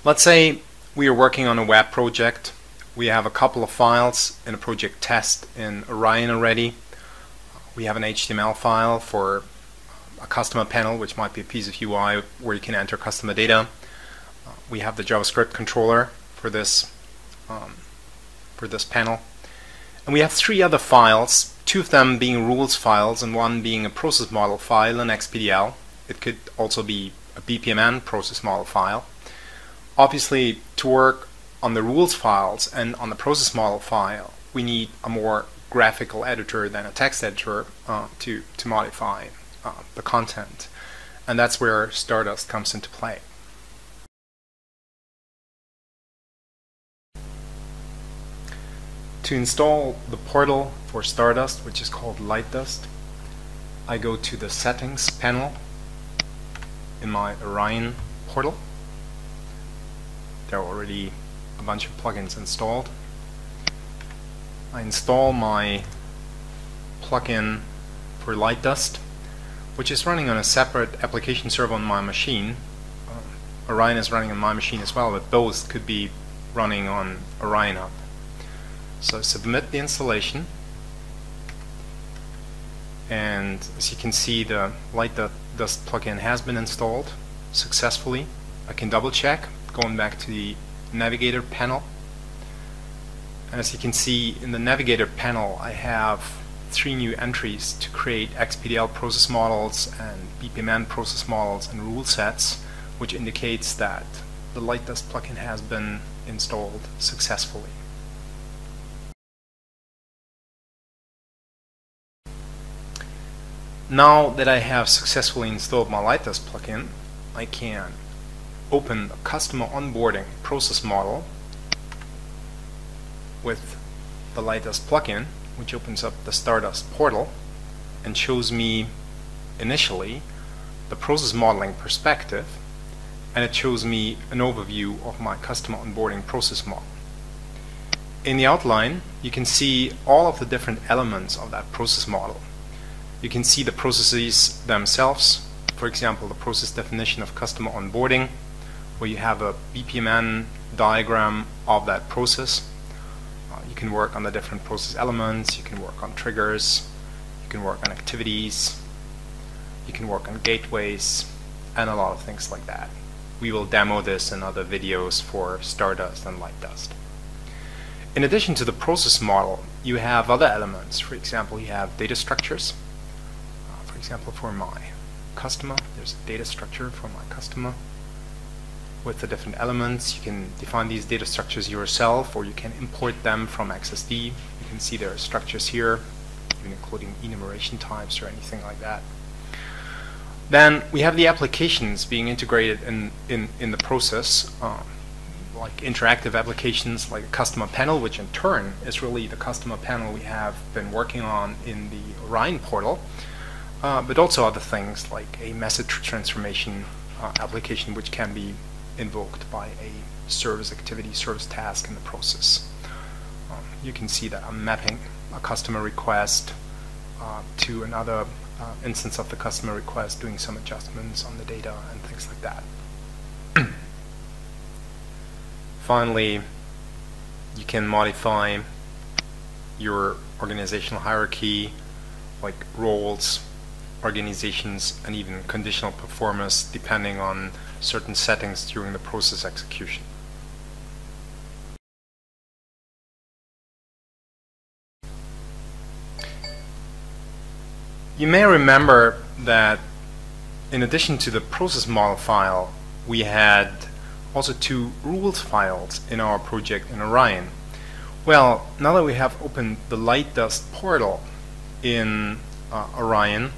Let's say we are working on a web project. We have a couple of files in a project test in Orion already. We have an HTML file for a customer panel, which might be a piece of UI where you can enter customer data. We have the JavaScript controller for this panel. And we have three other files, two of them being rules files and one being a process model file in XPDL. It could also be a BPMN process model file. Obviously, to work on the rules files and on the process model file, we need a more graphical editor than a text editor to modify the content. And that's where Stardust comes into play. To install the portal for Stardust, which is called Lightdust, I go to the Settings panel in my Orion portal. There are already a bunch of plugins installed. I install my plugin for Lightdust, which is running on a separate application server on my machine. Orion is running on my machine as well, but both could be running on Orion Hub. So submit the installation, and as you can see, the Lightdust plugin has been installed successfully. I can double check going back to the Navigator panel, and as you can see in the Navigator panel, I have three new entries to create XPDL process models and BPMN process models and rule sets, which indicates that the Lightdust plugin has been installed successfully. Now that I have successfully installed my Lightdust plugin, I can open a customer onboarding process model with the Lightdust plugin, which opens up the Stardust portal and shows me initially the process modeling perspective, and it shows me an overview of my customer onboarding process model. In the outline, you can see all of the different elements of that process model. You can see the processes themselves, for example, the process definition of customer onboarding, where you have a BPMN diagram of that process. You can work on the different process elements, you can work on triggers, you can work on activities, you can work on gateways, and a lot of things like that. We will demo this in other videos for Stardust and Lightdust. In addition to the process model, you have other elements. For example, you have data structures. For example, for my customer, there's a data structure for my customer with the different elements. You can define these data structures yourself, or you can import them from XSD. You can see there are structures here, even including enumeration types or anything like that. Then we have the applications being integrated in the process, like interactive applications like a customer panel, which in turn is really the customer panel we have been working on in the Orion portal, but also other things like a message transformation application, which can be invoked by a service activity, service task in the process. You can see that I'm mapping a customer request to another instance of the customer request, doing some adjustments on the data and things like that. Finally, you can modify your organizational hierarchy, like roles, organizations, and even conditional performance, depending on certain settings during the process execution. You may remember that in addition to the process model file, we had also two rules files in our project in Orion. Well, now that we have opened the Lightdust portal in Orion,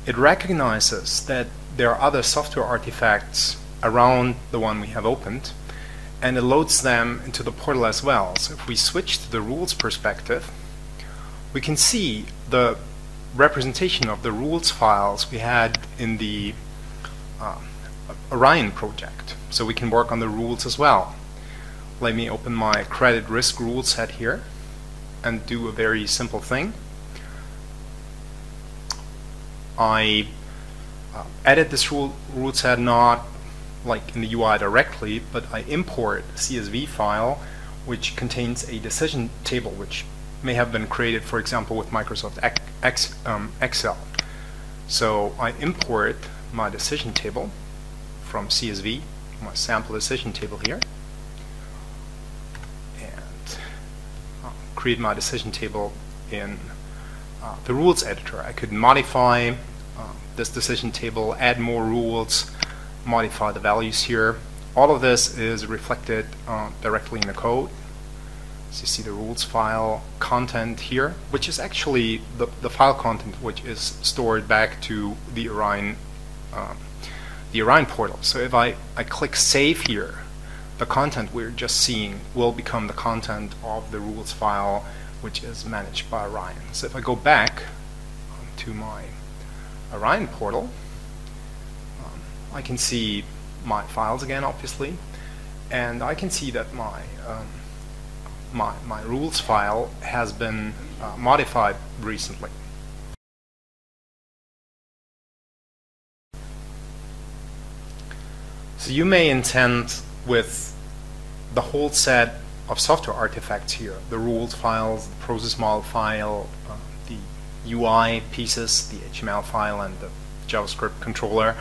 it recognizes that there are other software artifacts around the one we have opened, and it loads them into the portal as well. So if we switch to the rules perspective, we can see the representation of the rules files we had in the Orion project. So we can work on the rules as well. Let me open my credit risk rule set here and do a very simple thing. I edit this rule set not like in the UI directly, but I import a CSV file which contains a decision table which may have been created, for example, with Microsoft Excel. So I import my decision table from CSV, my sample decision table here, and create my decision table in the rules editor. I could modify this decision table, add more rules, modify the values here. All of this is reflected directly in the code. So you see the rules file content here, which is actually the file content which is stored back to the Orion portal. So if I click save here, the content we're just seeing will become the content of the rules file, which is managed by Orion. So if I go back to my Orion portal, I can see my files again, obviously, and I can see that my rules file has been modified recently. So you may intend with the whole set of software artifacts here, the rules files, the process model file, the UI pieces, the HTML file, and the JavaScript controller,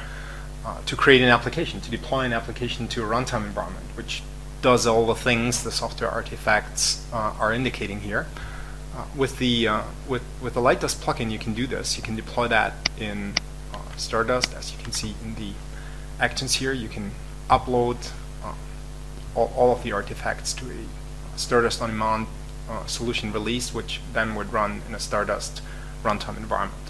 to create an application, to deploy an application to a runtime environment, which does all the things the software artifacts are indicating here. With the Lightdust plugin, you can do this. You can deploy that in Stardust, as you can see in the actions here. You can upload all of the artifacts to a Stardust on-demand solution release, which then would run in a Stardust runtime environment.